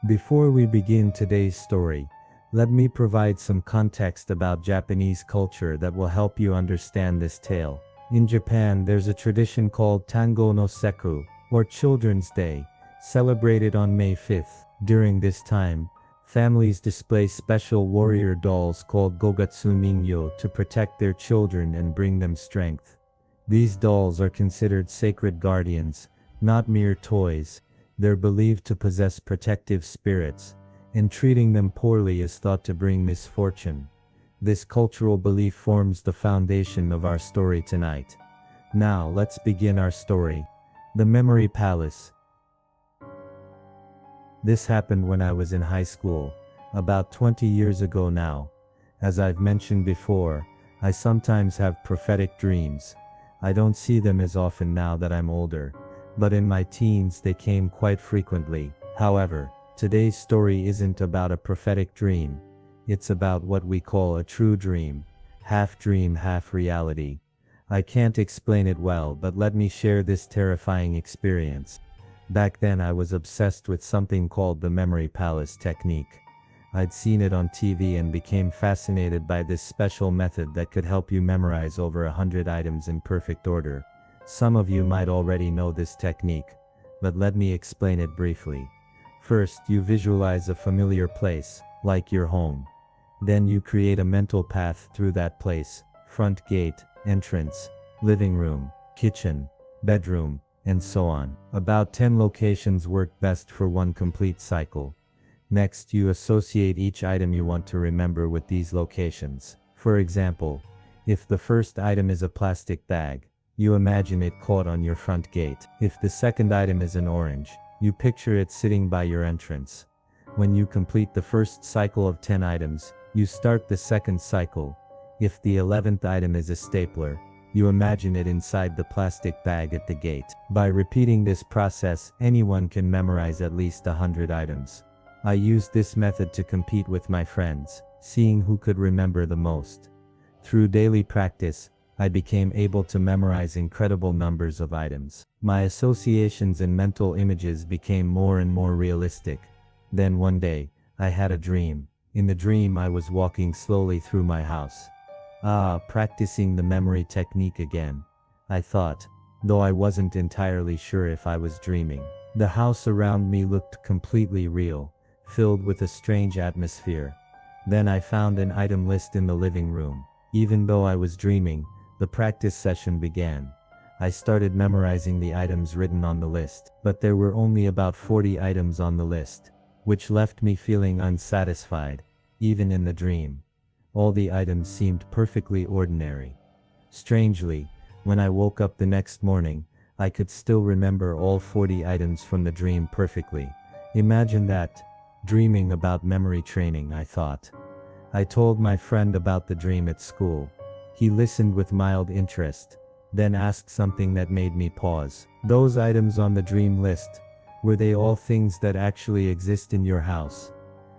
Before we begin today's story, let me provide some context about Japanese culture that will help you understand this tale. In Japan, there's a tradition called Tango no Sekku, or Children's Day, celebrated on May 5th. During this time, families display special warrior dolls called Gogatsu Mingyo to protect their children and bring them strength. These dolls are considered sacred guardians, not mere toys. They're believed to possess protective spirits, and treating them poorly is thought to bring misfortune. This cultural belief forms the foundation of our story tonight. Now, let's begin our story. The Memory Palace. This happened when I was in high school, about 20 years ago now. As I've mentioned before, I sometimes have prophetic dreams. I don't see them as often now that I'm older, but in my teens they came quite frequently. However, today's story isn't about a prophetic dream. It's about what we call a true dream, half reality. I can't explain it well, but let me share this terrifying experience. Back then I was obsessed with something called the Memory Palace technique. I'd seen it on TV and became fascinated by this special method that could help you memorize over 100 items in perfect order. Some of you might already know this technique, but let me explain it briefly. First, you visualize a familiar place, like your home. Then you create a mental path through that place: front gate, entrance, living room, kitchen, bedroom, and so on. About 10 locations work best for one complete cycle. Next, you associate each item you want to remember with these locations. For example, if the first item is a plastic bag, you imagine it caught on your front gate. If the second item is an orange, you picture it sitting by your entrance. When you complete the first cycle of 10 items, you start the second cycle. If the 11th item is a stapler, you imagine it inside the plastic bag at the gate. By repeating this process, anyone can memorize at least 100 items. I used this method to compete with my friends, seeing who could remember the most. Through daily practice, I became able to memorize incredible numbers of items. My associations and mental images became more and more realistic. Then one day, I had a dream. In the dream I was walking slowly through my house. Practicing the memory technique again, I thought, though I wasn't entirely sure if I was dreaming. The house around me looked completely real, filled with a strange atmosphere. Then I found an item list in the living room. Even though I was dreaming, the practice session began. I started memorizing the items written on the list, but there were only about 40 items on the list, which left me feeling unsatisfied. Even in the dream, all the items seemed perfectly ordinary. Strangely, when I woke up the next morning, I could still remember all 40 items from the dream perfectly. Imagine that. Dreaming about memory training, I thought. I told my friend about the dream at school. He listened with mild interest, then asked something that made me pause. Those items on the dream list, were they all things that actually exist in your house?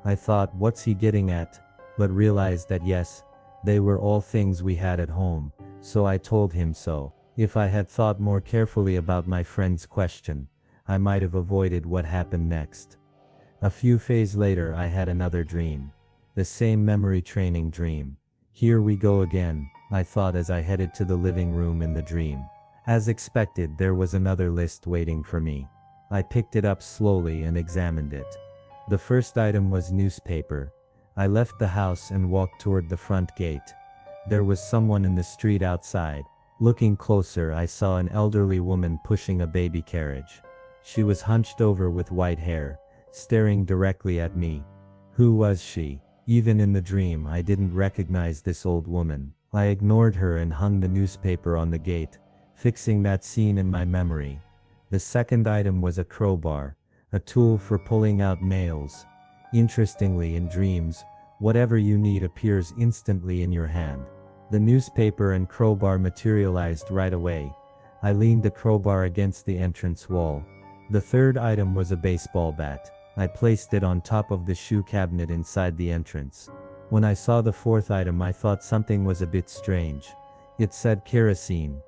I thought, what's he getting at? But realized that yes, they were all things we had at home, so I told him so. If I had thought more carefully about my friend's question, I might have avoided what happened next. A few days later I had another dream. The same memory training dream. Here we go again, I thought as I headed to the living room in the dream. As expected, there was another list waiting for me. I picked it up slowly and examined it. The first item was newspaper. I left the house and walked toward the front gate. There was someone in the street outside. Looking closer, I saw an elderly woman pushing a baby carriage. She was hunched over with white hair, staring directly at me. Who was she? Even in the dream, I didn't recognize this old woman. I ignored her and hung the newspaper on the gate, fixing that scene in my memory. The second item was a crowbar, a tool for pulling out nails. Interestingly, in dreams, whatever you need appears instantly in your hand. The newspaper and crowbar materialized right away. I leaned the crowbar against the entrance wall. The third item was a baseball bat. I placed it on top of the shoe cabinet inside the entrance. When I saw the fourth item, I thought something was a bit strange. It said kerosene.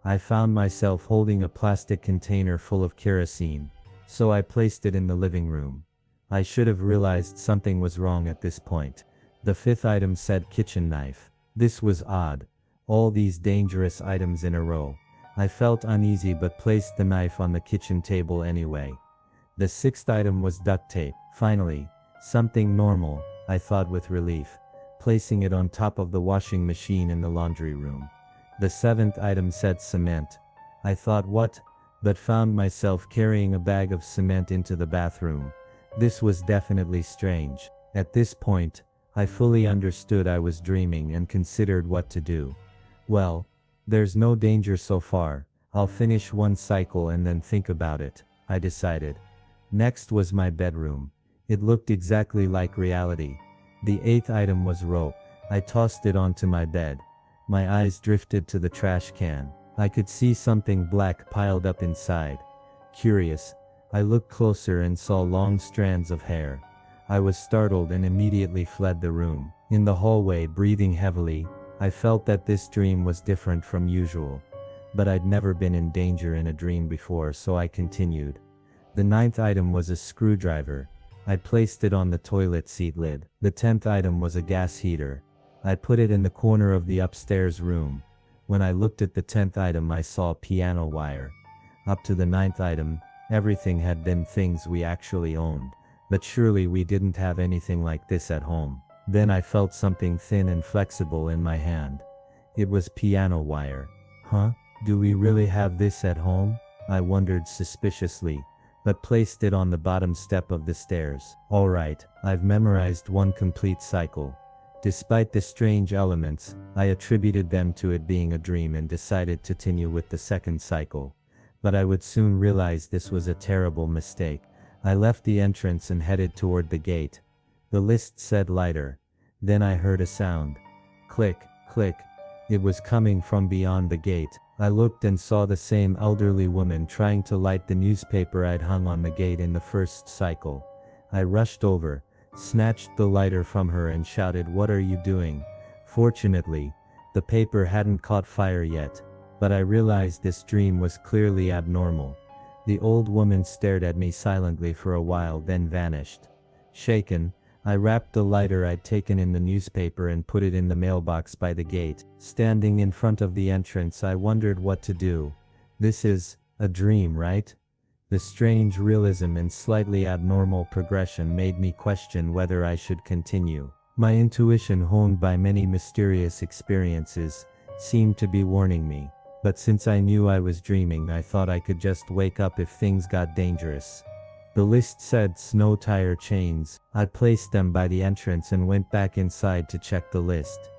I found myself holding a plastic container full of kerosene, so I placed it in the living room. I should have realized something was wrong at this point. The fifth item said kitchen knife. This was odd. All these dangerous items in a row. I felt uneasy but placed the knife on the kitchen table anyway. The sixth item was duct tape. Finally, something normal, I thought with relief, placing it on top of the washing machine in the laundry room. The seventh item said cement. I thought what? But found myself carrying a bag of cement into the bathroom. This was definitely strange. At this point, I fully understood I was dreaming and considered what to do. Well, there's no danger so far. I'll finish one cycle and then think about it, I decided. Next was my bedroom. It looked exactly like reality. The eighth item was rope. I tossed it onto my bed. My eyes drifted to the trash can. I could see something black piled up inside. Curious, I looked closer and saw long strands of hair. I was startled and immediately fled the room. In the hallway, breathing heavily, I felt that this dream was different from usual. But I'd never been in danger in a dream before, so I continued. The ninth item was a screwdriver. I placed it on the toilet seat lid. The 10th item was a gas heater. I put it in the corner of the upstairs room. When I looked at the 10th item, I saw piano wire. Up to the 9th item, everything had been things we actually owned. But surely we didn't have anything like this at home. Then I felt something thin and flexible in my hand. It was piano wire. Huh? Do we really have this at home? I wondered suspiciously, but placed it on the bottom step of the stairs. Alright, I've memorized one complete cycle. Despite the strange elements, I attributed them to it being a dream and decided to continue with the second cycle. But I would soon realize this was a terrible mistake. I left the entrance and headed toward the gate. The list said lighter. Then I heard a sound. Click, click. It was coming from beyond the gate. I looked and saw the same elderly woman trying to light the newspaper I'd hung on the gate in the first cycle. I rushed over, snatched the lighter from her and shouted, "What are you doing?" Fortunately, the paper hadn't caught fire yet, but I realized this dream was clearly abnormal. The old woman stared at me silently for a while, then vanished. Shaken, I wrapped the lighter I'd taken in the newspaper and put it in the mailbox by the gate. Standing in front of the entrance, I wondered what to do. This is a dream, right? The strange realism and slightly abnormal progression made me question whether I should continue. My intuition, honed by many mysterious experiences, seemed to be warning me. But since I knew I was dreaming, I thought I could just wake up if things got dangerous. The list said snow tire chains. I placed them by the entrance and went back inside to check the list.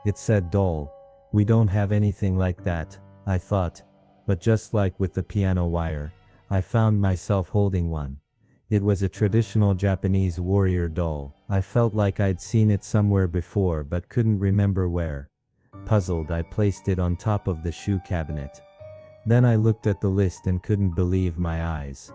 It said doll. We don't have anything like that, I thought. But just like with the piano wire, I found myself holding one. It was a traditional Japanese warrior doll. I felt like I'd seen it somewhere before but couldn't remember where. Puzzled, I placed it on top of the shoe cabinet. Then I looked at the list and couldn't believe my eyes.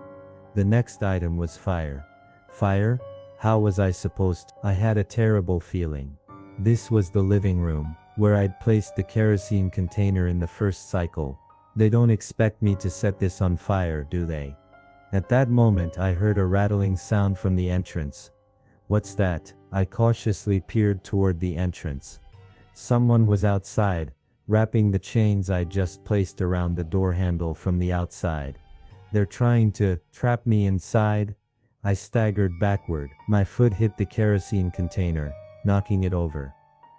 The next item was fire. Fire? How was I supposed to? I had a terrible feeling. This was the living room, where I'd placed the kerosene container in the first cycle. They don't expect me to set this on fire, do they? At that moment I heard a rattling sound from the entrance. What's that? I cautiously peered toward the entrance. Someone was outside, wrapping the chains I'd just placed around the door handle from the outside. They're trying to trap me inside. I staggered backward. My foot hit the kerosene container, knocking it over.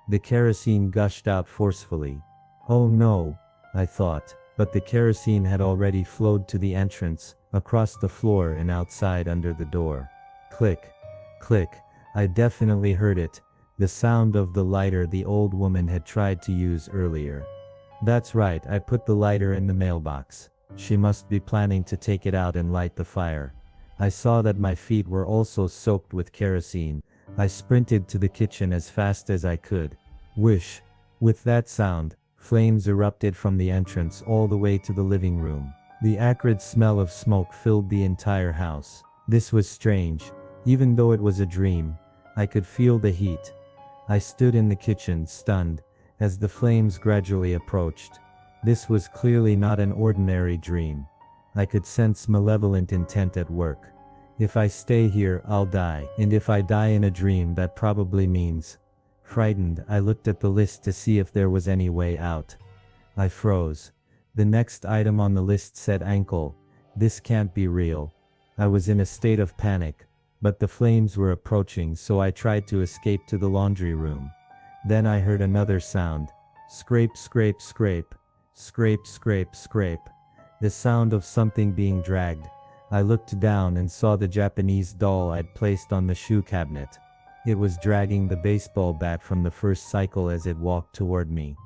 The kerosene gushed out forcefully. Oh no, I thought, but the kerosene had already flowed to the entrance, across the floor and outside under the door. Click, click. I definitely heard it. The sound of the lighter the old woman had tried to use earlier. That's right, I put the lighter in the mailbox. She must be planning to take it out and light the fire. I saw that my feet were also soaked with kerosene. I sprinted to the kitchen as fast as I could. Whoosh! With that sound, flames erupted from the entrance all the way to the living room. The acrid smell of smoke filled the entire house. This was strange. Even though it was a dream, I could feel the heat. I stood in the kitchen, stunned, as the flames gradually approached. This was clearly not an ordinary dream. I could sense malevolent intent at work. If I stay here, I'll die. And if I die in a dream, that probably means. Frightened, I looked at the list to see if there was any way out. I froze. The next item on the list said ankle. This can't be real. I was in a state of panic, but the flames were approaching, so I tried to escape to the laundry room. Then I heard another sound. Scrape, scrape, scrape. Scrape, scrape, scrape. The sound of something being dragged. I looked down and saw the Japanese doll I'd placed on the shoe cabinet. It was dragging the baseball bat from the first cycle as it walked toward me.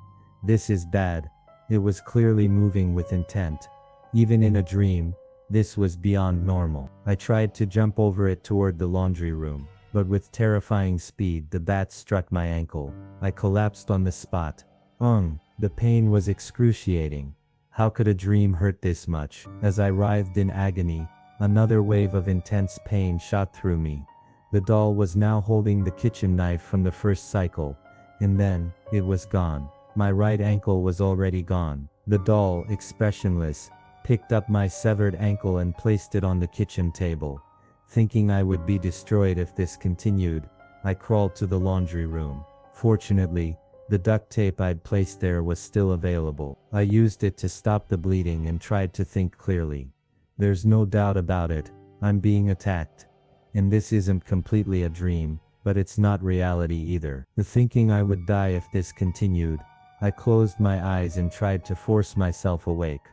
This is bad. It was clearly moving with intent. Even in a dream, this was beyond normal. I tried to jump over it toward the laundry room, but with terrifying speed the bat struck my ankle. I collapsed on the spot. The pain was excruciating. How could a dream hurt this much? As I writhed in agony, another wave of intense pain shot through me. The doll was now holding the kitchen knife from the first cycle, and then, it was gone. My right ankle was already gone. The doll, expressionless, picked up my severed ankle and placed it on the kitchen table. Thinking I would be destroyed if this continued, I crawled to the laundry room. Fortunately, the duct tape I'd placed there was still available. I used it to stop the bleeding and tried to think clearly. There's no doubt about it, I'm being attacked. And this isn't completely a dream, but it's not reality either. The thinking I would die if this continued, I closed my eyes and tried to force myself awake.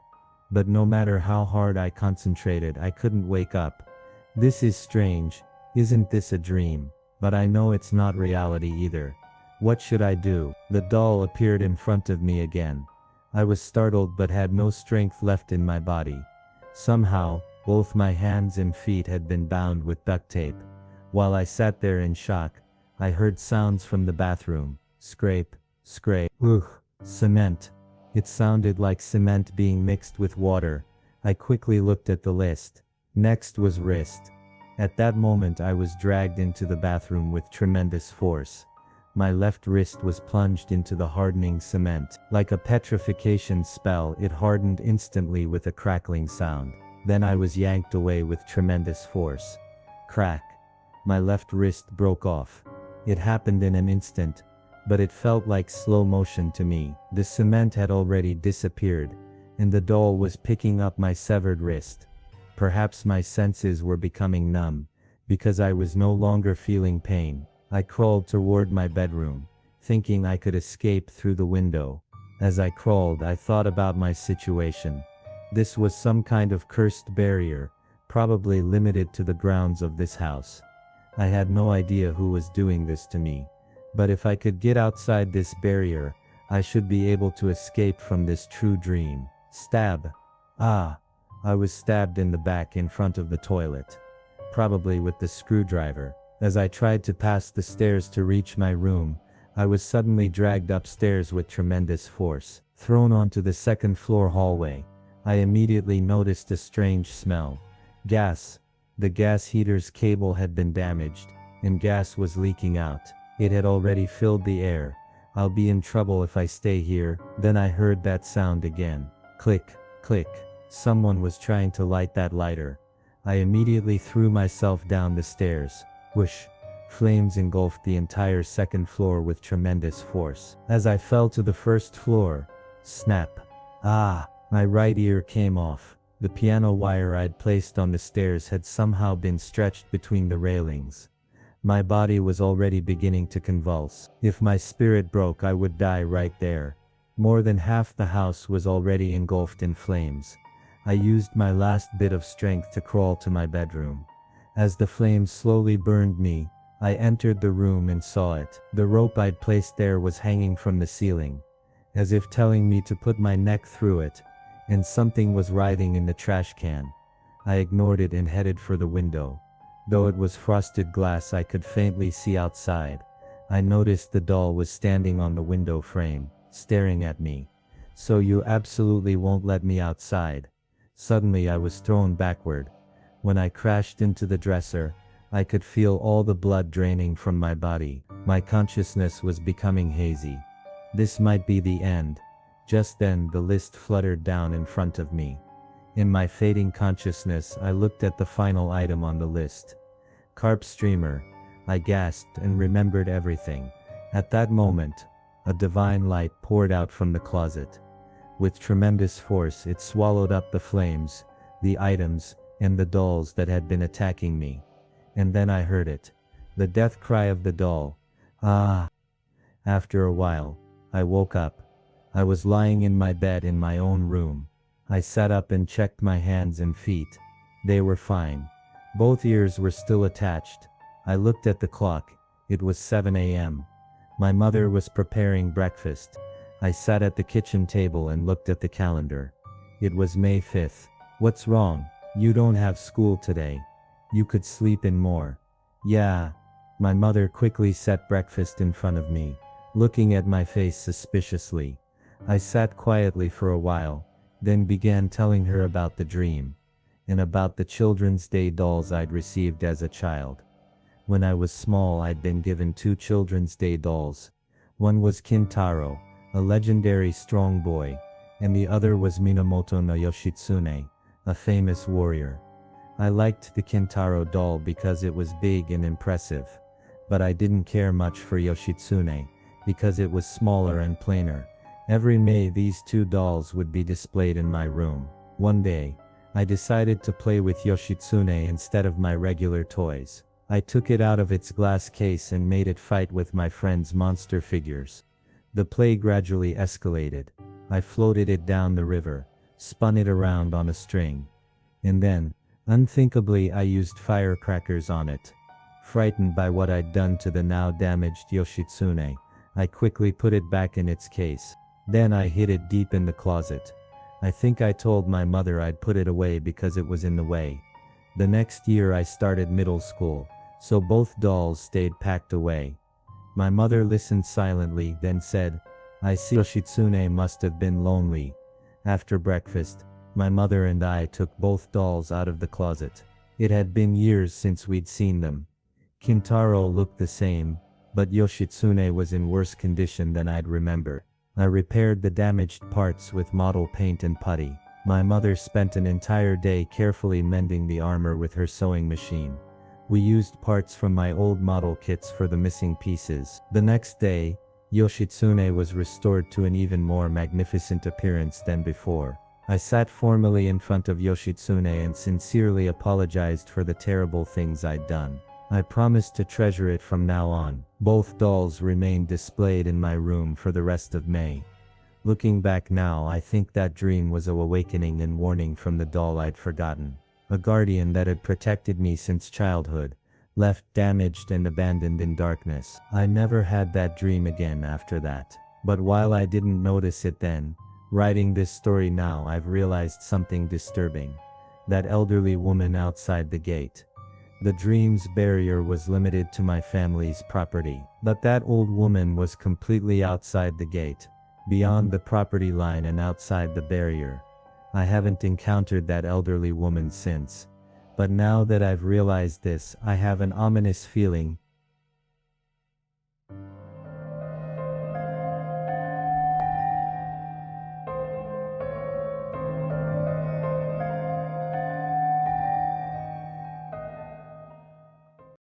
But no matter how hard I concentrated, I couldn't wake up. This is strange, isn't this a dream? But I know it's not reality either. What should I do? The doll appeared in front of me again. I was startled but had no strength left in my body. Somehow, both my hands and feet had been bound with duct tape. While I sat there in shock, I heard sounds from the bathroom. Scrape, scrape. Ugh, cement. It sounded like cement being mixed with water. I quickly looked at the list. Next was wrist. At that moment I was dragged into the bathroom with tremendous force. My left wrist was plunged into the hardening cement. Like a petrification spell, it hardened instantly with a crackling sound. Then I was yanked away with tremendous force. Crack. My left wrist broke off. It happened in an instant, but it felt like slow motion to me. The cement had already disappeared, and the doll was picking up my severed wrist. Perhaps my senses were becoming numb, because I was no longer feeling pain. I crawled toward my bedroom, thinking I could escape through the window. As I crawled, I thought about my situation. This was some kind of cursed barrier, probably limited to the grounds of this house. I had no idea who was doing this to me, but if I could get outside this barrier, I should be able to escape from this true dream. Stab. I was stabbed in the back in front of the toilet. Probably with the screwdriver. As I tried to pass the stairs to reach my room, I was suddenly dragged upstairs with tremendous force, thrown onto the second-floor hallway. I immediately noticed a strange smell. Gas. The gas heater's cable had been damaged, and gas was leaking out. It had already filled the air. I'll be in trouble if I stay here. Then I heard that sound again. Click, click. Someone was trying to light that lighter. I immediately threw myself down the stairs. Whoosh! Flames engulfed the entire second floor with tremendous force. As I fell to the first floor, snap! My right ear came off. The piano wire I'd placed on the stairs had somehow been stretched between the railings. My body was already beginning to convulse. If my spirit broke, I would die right there. More than half the house was already engulfed in flames. I used my last bit of strength to crawl to my bedroom. As the flames slowly burned me, I entered the room and saw it. The rope I'd placed there was hanging from the ceiling, as if telling me to put my neck through it, and something was writhing in the trash can. I ignored it and headed for the window. Though it was frosted glass, I could faintly see outside. I noticed the doll was standing on the window frame, staring at me. So you absolutely won't let me outside? Suddenly I was thrown backward. When I crashed into the dresser, I could feel all the blood draining from my body. My consciousness was becoming hazy. This might be the end. Just then the list fluttered down in front of me. In my fading consciousness, I looked at the final item on the list. Carp streamer. I gasped and remembered everything. At that moment, a divine light poured out from the closet. With tremendous force, it swallowed up the flames, the items, and the dolls that had been attacking me. And then I heard it. The death cry of the doll. Ah! After a while, I woke up. I was lying in my bed in my own room. I sat up and checked my hands and feet. They were fine. Both ears were still attached. I looked at the clock. It was 7 a.m. My mother was preparing breakfast. I sat at the kitchen table and looked at the calendar. It was May 5th. What's wrong? You don't have school today. You could sleep in more. Yeah. My mother quickly set breakfast in front of me, looking at my face suspiciously. I sat quietly for a while, then began telling her about the dream, and about the Children's Day dolls I'd received as a child. When I was small, I'd been given 2 Children's Day dolls. One was Kintaro, a legendary strong boy, and the other was Minamoto no Yoshitsune, a famous warrior. I liked the Kintaro doll because it was big and impressive, but I didn't care much for Yoshitsune, because it was smaller and plainer. Every May these 2 dolls would be displayed in my room. One day, I decided to play with Yoshitsune instead of my regular toys. I took it out of its glass case and made it fight with my friend's monster figures. The play gradually escalated. I floated it down the river, spun it around on a string. And then, unthinkably, I used firecrackers on it. Frightened by what I'd done to the now damaged Yoshitsune, I quickly put it back in its case. Then I hid it deep in the closet. I think I told my mother I'd put it away because it was in the way. The next year I started middle school, so both dolls stayed packed away. My mother listened silently, then said, "I see Yoshitsune must have been lonely." After breakfast, my mother and I took both dolls out of the closet. It had been years since we'd seen them. Kintaro looked the same, but Yoshitsune was in worse condition than I'd remember. I repaired the damaged parts with model paint and putty. My mother spent an entire day carefully mending the armor with her sewing machine. We used parts from my old model kits for the missing pieces. The next day, Yoshitsune was restored to an even more magnificent appearance than before. I sat formally in front of Yoshitsune and sincerely apologized for the terrible things I'd done. I promised to treasure it from now on. Both dolls remained displayed in my room for the rest of May. Looking back now, I think that dream was a awakening and warning from the doll I'd forgotten. A guardian that had protected me since childhood, left damaged and abandoned in darkness. I never had that dream again after that. But while I didn't notice it then, writing this story now, I've realized something disturbing. That elderly woman outside the gate. The dream's barrier was limited to my family's property. But that old woman was completely outside the gate, beyond the property line and outside the barrier. I haven't encountered that elderly woman since. But now that I've realized this, I have an ominous feeling